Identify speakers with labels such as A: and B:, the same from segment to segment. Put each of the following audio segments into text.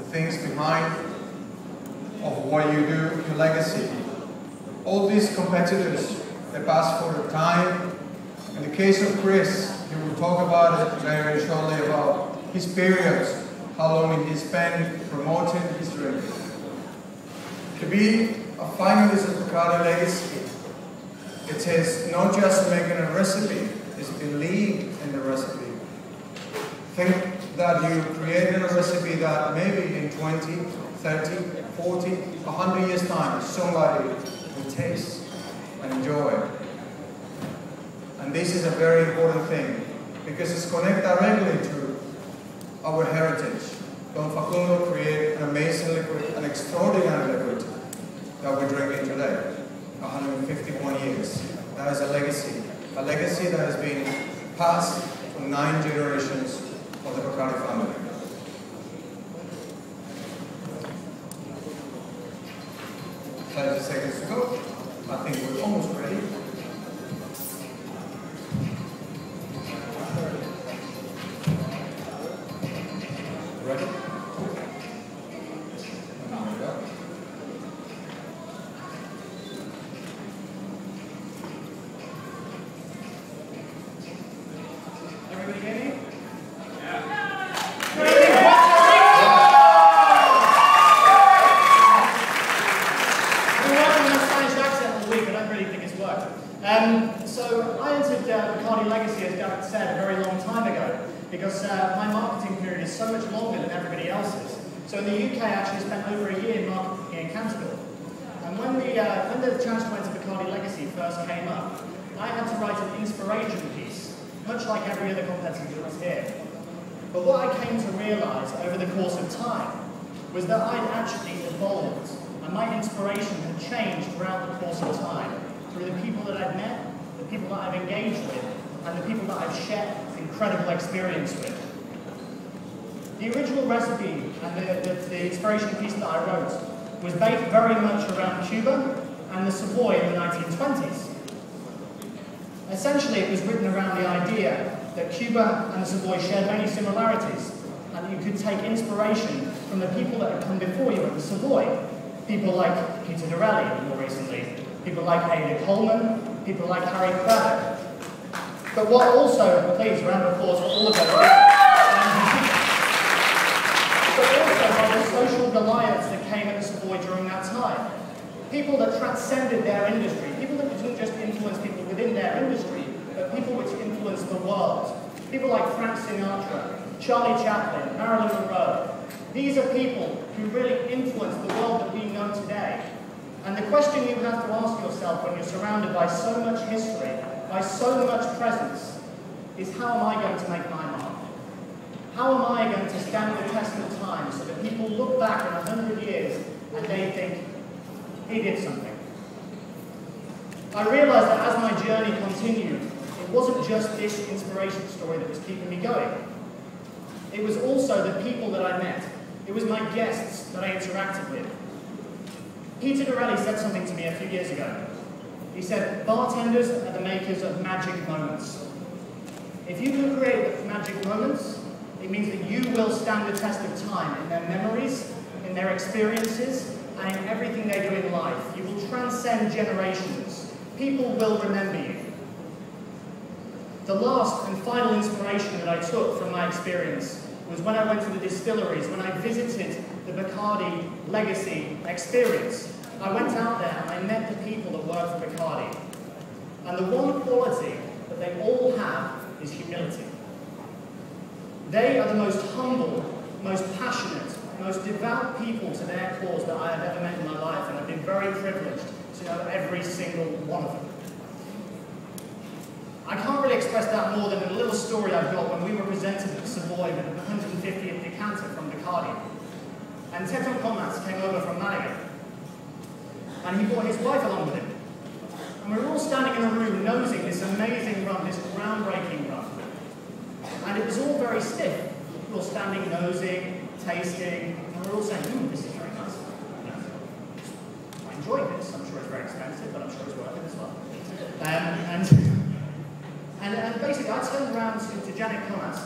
A: things behind of what you do, your legacy. All these competitors, they pass for the time. In the case of Chris, he will talk about it very shortly about his periods, how long he spent promoting his drink. To be a finalist of Bacardi Legacy, it is not just making a recipe, it's believe in the recipe. Think that you created a recipe that maybe in 20, 30, 40, 100 years time, somebody will taste and enjoy it. And this is a very important thing, because it's connected directly to our heritage. Don Facundo created an amazing liquid, an extraordinary liquid that we're drinking today. 151 years. That is a legacy that has been passed to 9 generations of the Bacardi family. Five seconds to go. I think we're almost ready. Ready?
B: Everybody get me? So I entered Bacardi Legacy, as Derek said, a very long time ago, because my marketing period is so much longer than everybody else's. So in the UK, I actually spent over a year marketing Encantador. And when the chance to enter Bacardi Legacy first came up, I had to write an inspiration piece, much like every other competitor that was here. But what I came to realise over the course of time was that I'd actually evolved, and my inspiration had changed throughout the course of time, through the people that I've met, the people that I've engaged with, and the people that I've shared incredible experience with. The original recipe and the inspiration piece that I wrote was based very much around Cuba and the Savoy in the 1920s. Essentially, it was written around the idea that Cuba and the Savoy shared many similarities, and you could take inspiration from the people that had come before you at the Savoy. People like Peter Dorelli, more recently, people like Ada Coleman, people like Harry Craddock. But what also, please, round of applause for all of them. But also by the social Goliaths that came at the Savoy during that time. People that transcended their industry, people that didn't just influence people within their industry, but people which influenced the world. People like Frank Sinatra, Charlie Chaplin, Marilyn Monroe. These are people who really influenced the world that we know today. And the question you have to ask yourself when you're surrounded by so much history, by so much presence, is how am I going to make my mark? How am I going to stand the test of time so that people look back in 100 years and they think, he did something? I realised that as my journey continued, it wasn't just this inspiration story that was keeping me going. It was also the people that I met. It was my guests that I interacted with. Peter Dorelli said something to me a few years ago. He said, bartenders are the makers of magic moments. If you can create magic moments, it means that you will stand the test of time in their memories, in their experiences, and in everything they do in life. You will transcend generations. People will remember you. The last and final inspiration that I took from my experience was when I went to the distilleries, when I visited the Bacardi Legacy experience. I went out there and I met the people that work for Bacardi. And the one quality that they all have is humility. They are the most humble, most passionate, most devout people to their cause that I have ever met in my life, and I've been very privileged to know every single one of them. I can't really express that more than a little story I've got when we were presented at the Savoy with the 150th decanter from Bacardi. And Teton Comas came over from Malaga. And he brought his wife along with him. And we were all standing in a room nosing this amazing rum, this groundbreaking rum. And it was all very stiff. We were all standing nosing, tasting, and we were all saying, this is very nice. I enjoyed this. I'm sure it's very expensive, but I'm sure it's worth it as well. And basically, I turned around to Janet Comas,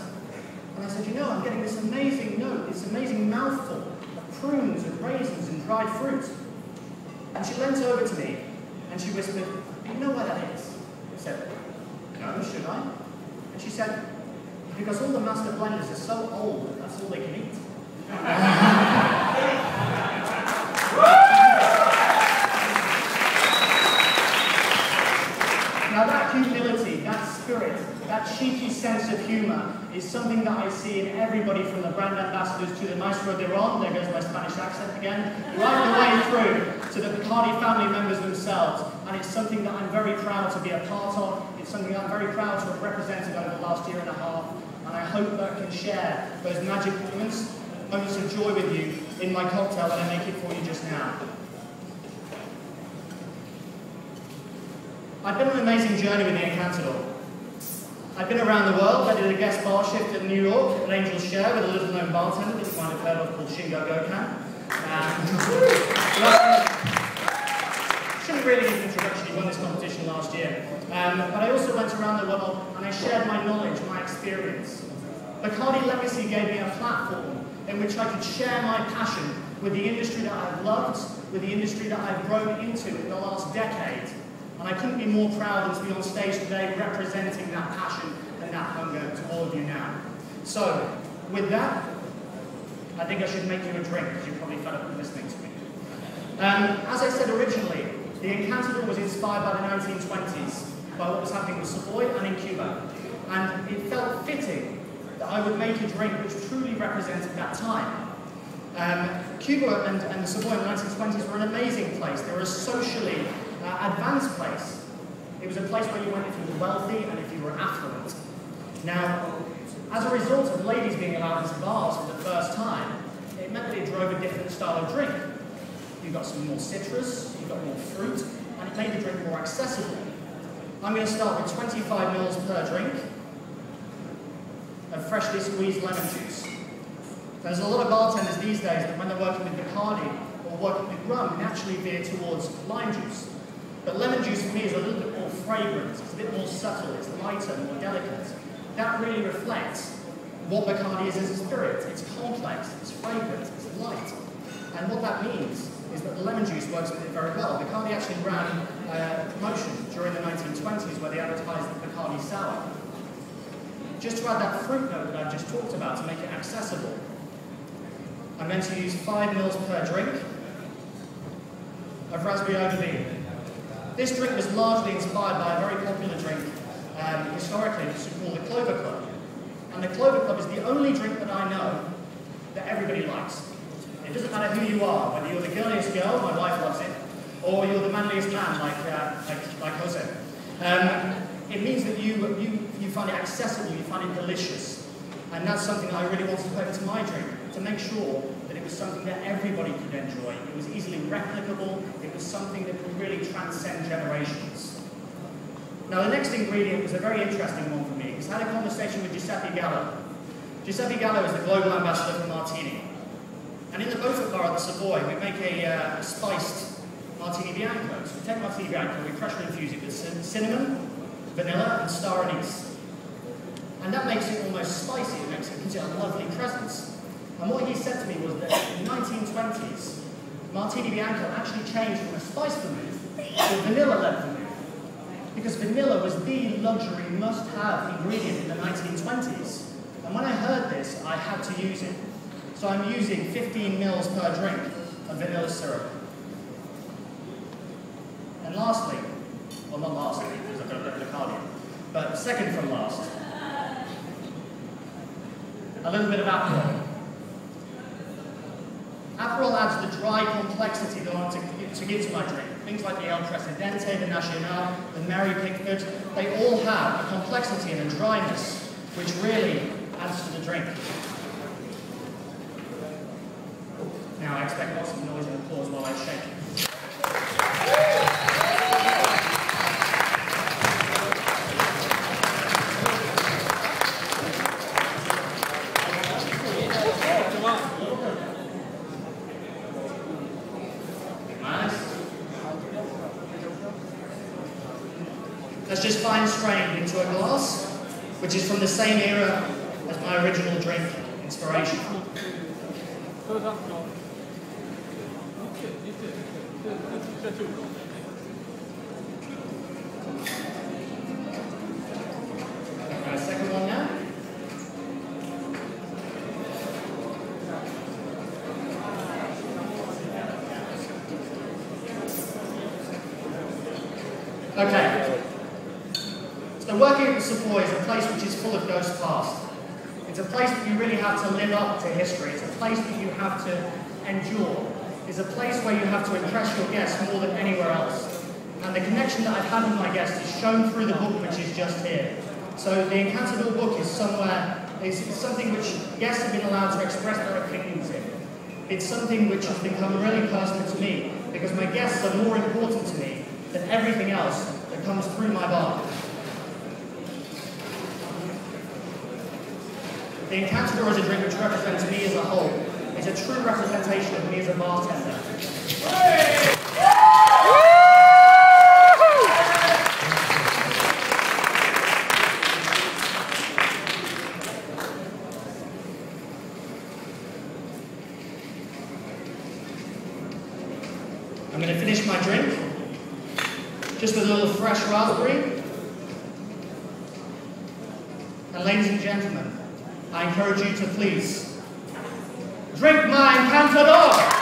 B: and I said, I'm getting this amazing note, this amazing mouthful prunes and raisins and dried fruit. And she leant over to me and she whispered, "Do you know why that is?" I said, "No, should I?" And she said, "Because all the master blenders are so old that that's all they can eat." Now that humility, that spirit, that cheeky sense of humour is something that I see in everybody from the brand ambassadors to the Maestro de Ron, there goes my Spanish accent again, right the way through to the Bacardi family members themselves. And it's something that I'm very proud to be a part of. It's something I'm very proud to have represented over the last year and a half. And I hope that I can share those magic moments of joy with you in my cocktail that I make it for you just now. I've been on an amazing journey with the Encantador. I've been around the world. I did a guest bar shift in New York at Angel's Share with a little known bartender that you might have heard of called Shingo Gokan. Shouldn't really give an introduction, he won this competition last year. But I also went around the world and I shared my knowledge, my experience. Bacardi Legacy gave me a platform in which I could share my passion with the industry that I've loved, with the industry that I've grown into in the last decade. And I couldn't be more proud than to be on stage today representing that passion and that hunger to all of you now. So, with that, I think I should make you a drink because you're probably fed up with listening to me. As I said originally, the Encantador was inspired by the 1920s, by what was happening with Savoy and in Cuba. And it felt fitting that I would make a drink which truly represented that time. Cuba and the Savoy in the 1920s were an amazing place. They were a socially advanced place. It was a place where you went if you were wealthy and if you were affluent. Now, as a result of ladies being allowed into bars for the first time, it meant that it drove a different style of drink. You got some more citrus, you got more fruit, and it made the drink more accessible. I'm going to start with 25 mils per drink of freshly squeezed lemon juice. There's a lot of bartenders these days that when they're working with Bacardi or working with rum, naturally veer towards lime juice. But lemon juice for me is a little bit more fragrant, it's a bit more subtle, it's lighter, more delicate. That really reflects what Bacardi is as a spirit. It's complex, it's fragrant, it's light. And what that means is that the lemon juice works with it very well. Bacardi actually ran a promotion during the 1920s where they advertised the Bacardi Sour. Just to add that fruit note that I've just talked about to make it accessible, I'm going to use 5 mils per drink of raspberry eau-de-vie. This drink was largely inspired by a very popular drink historically, which is called the Clover Club. And the Clover Club is the only drink that I know that everybody likes. It doesn't matter who you are, whether you're the girliest girl, my wife loves it, or you're the manliest man, like Jose. It means that you find it accessible, you find it delicious. And that's something that I really wanted to put into my drink, to make sure that it was something that everybody could enjoy. It was easily replicable, it was something that could really transcend generations. Now the next ingredient was a very interesting one for me, because I had a conversation with Giuseppe Gallo. Giuseppe Gallo is the global ambassador for Martini. And in the Beaufort bar at the Savoy, we make a spiced Martini Bianco. So we take Martini Bianco, we pressure infuse it with cinnamon, vanilla, and star anise. And that makes it almost spicy, it gives it a lovely presence. And what he said to me was that in the 1920s, Martini Bianco actually changed from a spice vermouth to a vanilla-led vermouth. Because vanilla was the luxury must-have ingredient in the 1920s. And when I heard this, I had to use it. So I'm using 15 mils per drink of vanilla syrup. And lastly, well not lastly, because I've got a bit of Bacardi, but second from last, a little bit of Aperol. Aperol adds the dry complexity that I want to give to my drink. Things like the El Presidente, the Nacional, the Mary Pickford, they all have a complexity and a dryness which really adds to the drink. Now I expect lots of noise and applause while I shake. That's just fine strained into a glass, which is from the same era as my original drink, Inspiration. A second one now. Okay. So working at the Savoy is a place which is full of ghost past. It's a place that you really have to live up to history. It's a place that you have to endure. It's a place where you have to impress your guests more than anywhere else. And the connection that I've had with my guests is shown through the book which is just here. So the Encantador book is something which guests have been allowed to express their opinions in. It's something which has become really personal to me because my guests are more important to me than everything else that comes through my bar. The Encantador is a drink which represents me as a whole. It's a true representation of me as a bartender. I'm going to finish my drink just with a little fresh raspberry. And ladies and gentlemen, I encourage you to please drink my Encantador!